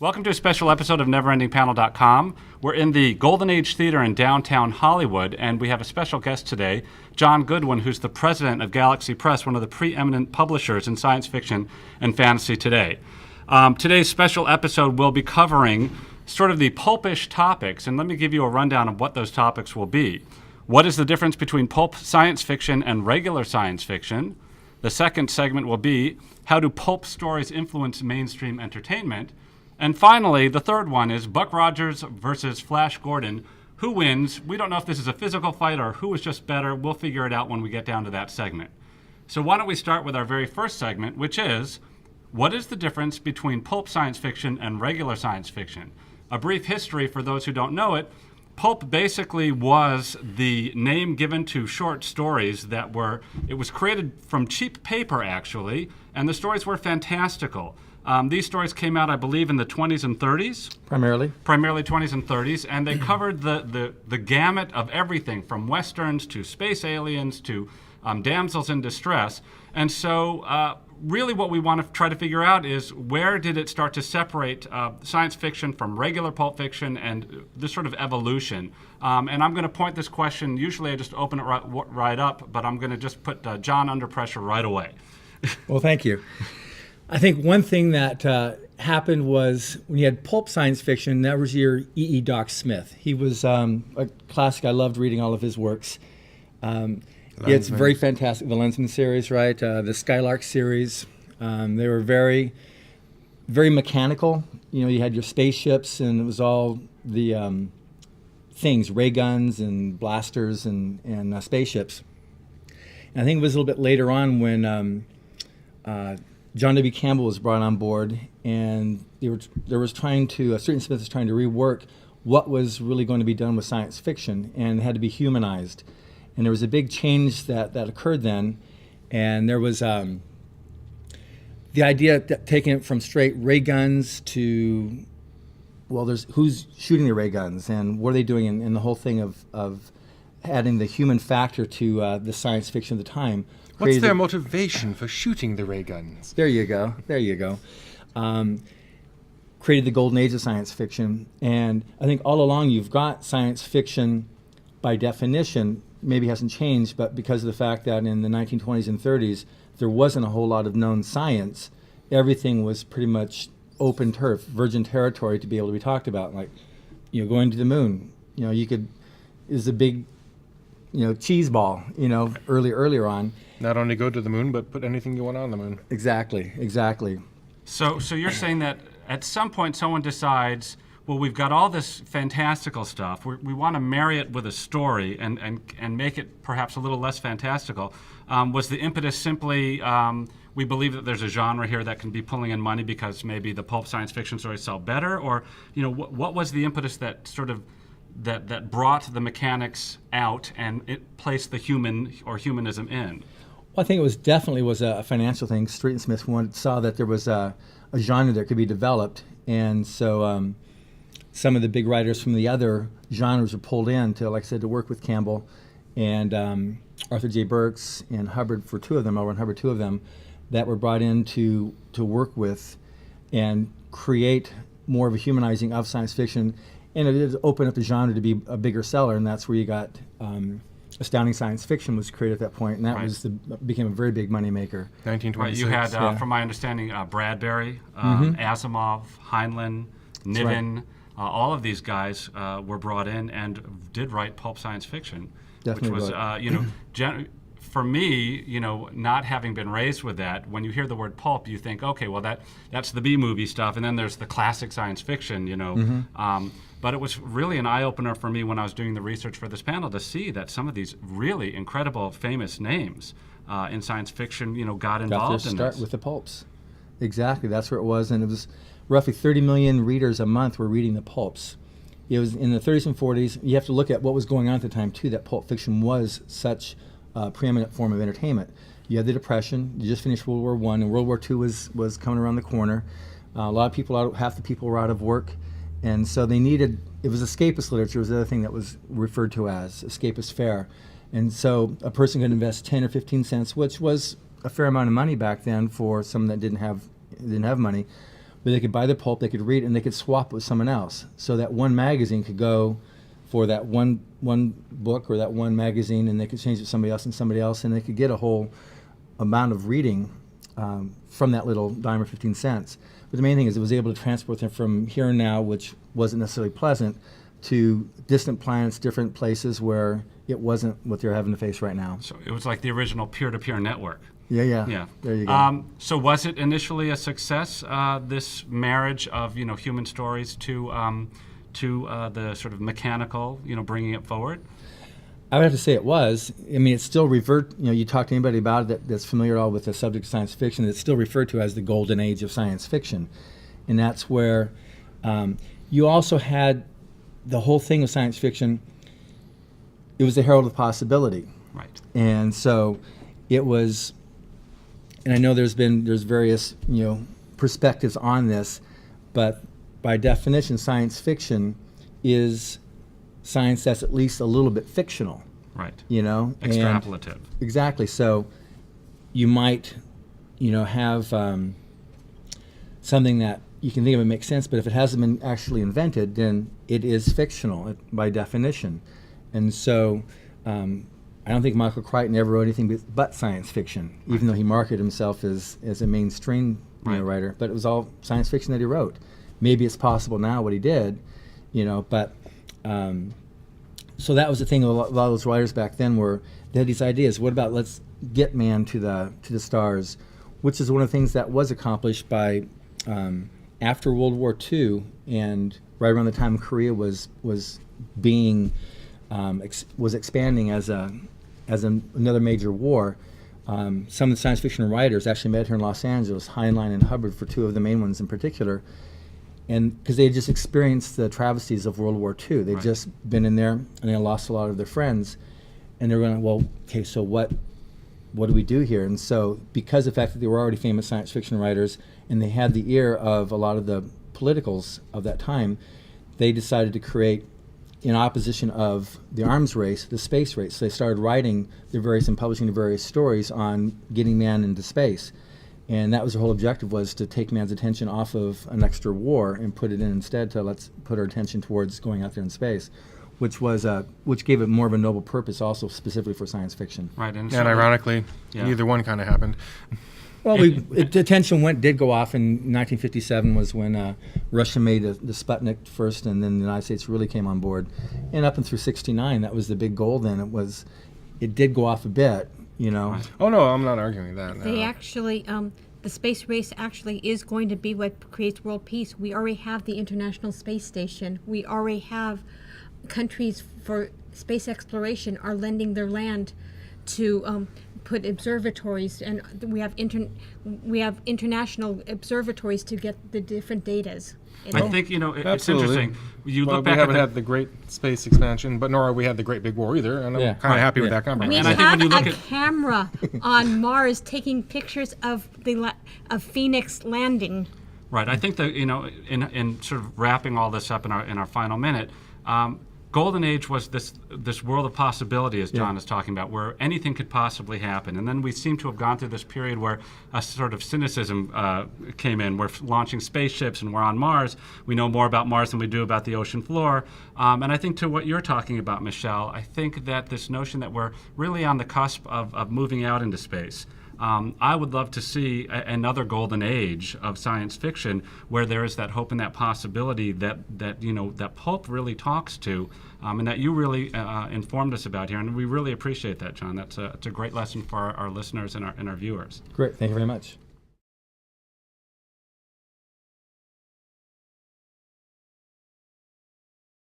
Welcome to a special episode of NeverEndingPanel.com. We're in the Golden Age Theater in downtown Hollywood, and we have a special guest today, John Goodwin, who's the president of Galaxy Press, one of the preeminent publishers in science fiction and fantasy today. Today's special episode will be covering sort of the pulpish topics, and let me give you a rundown of what those topics will be. What is the difference between pulp science fiction and regular science fiction? The second segment will be, how do pulp stories influence mainstream entertainment? And finally, the third one is Buck Rogers versus Flash Gordon. Who wins? We don't know if this is a physical fight or who is just better. We'll figure it out when we get down to that segment. So why don't we start with our very first segment, which is, what is the difference between pulp science fiction and regular science fiction? A brief history for those who don't know it. Pulp basically was the name given to short stories that it was created from cheap paper, actually, and the stories were fantastical. These stories came out, I believe, in the 20s and 30s. Primarily 20s and 30s, and they covered the gamut of everything from westerns to space aliens to damsels in distress. And so really what we want to try to figure out is, where did it start to separate science fiction from regular pulp fiction and this sort of evolution? And I'm going to point this question, usually I just open it right up, but I'm going to just put John under pressure right away. Well, thank you. I think one thing that happened was when you had pulp science fiction, that was your E.E. Doc Smith. He was a classic. I loved reading all of his works. It's very fantastic. The Lensman series, right? The Skylark series. They were very, very mechanical. You know, you had your spaceships, and it was all the things, ray guns and blasters and spaceships. And I think it was a little bit later on when John W. Campbell was brought on board, and Street & Smith was trying to rework what was really going to be done with science fiction, and it had to be humanized. And there was a big change that occurred then, and there was the idea that taking it from straight ray guns to, well, there's who's shooting the ray guns, and what are they doing, and the whole thing of adding the human factor to the science fiction of the time. What's their motivation for shooting the ray guns? There you go. Created the golden age of science fiction. And I think all along you've got science fiction, by definition, maybe hasn't changed, but because of the fact that in the 1920s and 30s, there wasn't a whole lot of known science. Everything was pretty much open turf, virgin territory to be able to be talked about. Like, going to the moon. Is a big, cheese ball, earlier on. Not only go to the moon, but put anything you want on the moon. Exactly. So you're saying that at some point someone decides, well, we've got all this fantastical stuff. We want to marry it with a story and make it perhaps a little less fantastical. Was the impetus simply, we believe that there's a genre here that can be pulling in money because maybe the pulp science fiction stories sell better? Or, what was the impetus that sort of that brought the mechanics out and it placed the human or humanism in? Well, I think it definitely was a financial thing. Street & Smith saw that there was a genre that could be developed, and so some of the big writers from the other genres were pulled in to, like I said, to work with Campbell and Arthur J. Burks and Hubbard for two of them, that were brought in to work with and create more of a humanizing of science fiction. And it did open up the genre to be a bigger seller, and that's where you got Astounding Science Fiction was created at that point, and that became a very big moneymaker. 1926. Right, you had, from my understanding, Bradbury, Asimov, Heinlein, Niven, all of these guys were brought in and did write pulp science fiction, Definitely which was, for me, not having been raised with that, when you hear the word pulp, you think, okay, well, that's the B-movie stuff, and then there's the classic science fiction, But it was really an eye-opener for me when I was doing the research for this panel to see that some of these really incredible, famous names in science fiction, got involved in this. Start with the pulps. Exactly, that's where it was, and it was roughly 30 million readers a month were reading the pulps. It was in the 30s and 40s. You have to look at what was going on at the time, too, that pulp fiction was such a preeminent form of entertainment. You had the Depression. You just finished World War I, and World War II was coming around the corner. A lot of people, half the people were out of work, and so they needed, it was escapist literature was the other thing that was referred to as escapist fare. And so a person could invest 10 or 15 cents, which was a fair amount of money back then for someone that didn't have money. where they could buy the pulp, they could read it, and they could swap it with someone else. So that one magazine could go for that one book or that one magazine, and they could change it to somebody else, and they could get a whole amount of reading from that little dime or 15 cents. But the main thing is it was able to transport them from here and now, which wasn't necessarily pleasant, to distant planets, different places where it wasn't what they're having to face right now. So it was like the original peer-to-peer network. Yeah. There you go. So was it initially a success, this marriage of human stories to the sort of mechanical, bringing it forward? I would have to say it was. I mean, it's still you talk to anybody about it that's familiar at all with the subject of science fiction, it's still referred to as the golden age of science fiction. And that's where you also had the whole thing of science fiction. It was the herald of possibility. Right. And so it was, and I know there's various, perspectives on this, but by definition, science fiction is science that's at least a little bit fictional. Right. Extrapolative. And exactly. So you might, have something that you can think of it makes sense, but if it hasn't been actually invented, then it is fictional by definition. And so I don't think Michael Crichton ever wrote anything but science fiction, even though he marketed himself as a mainstream writer. But it was all science fiction that he wrote. Maybe it's possible now what he did, but so that was the thing. A lot of those writers back then they had these ideas. What about let's get man to the stars, which is one of the things that was accomplished by after World War II and right around the time Korea was being was expanding as another major war. Some of the science fiction writers actually met here in Los Angeles, Heinlein and Hubbard, for two of the main ones in particular. And because they had just experienced the travesties of World War II. They'd just been in there, and they lost a lot of their friends. And they were going, well, okay, so what do we do here? And so because of the fact that they were already famous science fiction writers, and they had the ear of a lot of the politicals of that time, they decided to create, in opposition of the arms race, the space race. So they started writing and publishing the various stories on getting man into space. And that was their whole objective, was to take man's attention off of an extra war and put it in instead to let's put our attention towards going out there in space, which gave it more of a noble purpose also specifically for science fiction. Right. And ironically, neither one kind of happened. Well, the attention did go off in 1957 was when Russia made the Sputnik first, and then the United States really came on board. And up and through 69, that was the big goal then. It did go off a bit, Right. Oh, no, I'm not arguing that. They actually, the space race actually is going to be what creates world peace. We already have the International Space Station. We already have countries for space exploration are lending their land to put observatories, and we have international observatories to get the different datas. I think it's Absolutely. interesting. You Well, look back we haven't at had the great space expansion, but nor have we had the Great Big War either, and I'm kind of happy with that compromise. We And I think have when you look a at- camera on Mars taking pictures of of Phoenix landing. Right. I think that in sort of wrapping all this up in our final minute, Golden Age was this world of possibility, as John is talking about, where anything could possibly happen. And then we seem to have gone through this period where a sort of cynicism came in. We're launching spaceships and we're on Mars. We know more about Mars than we do about the ocean floor. And I think to what you're talking about, Michelle, I think that this notion that we're really on the cusp of moving out into space. I would love to see another golden age of science fiction where there is that hope and that possibility that pulp really talks to, and that you really informed us about here, and we really appreciate that, John. It's a great lesson for our listeners and our viewers. Great, thank you very much.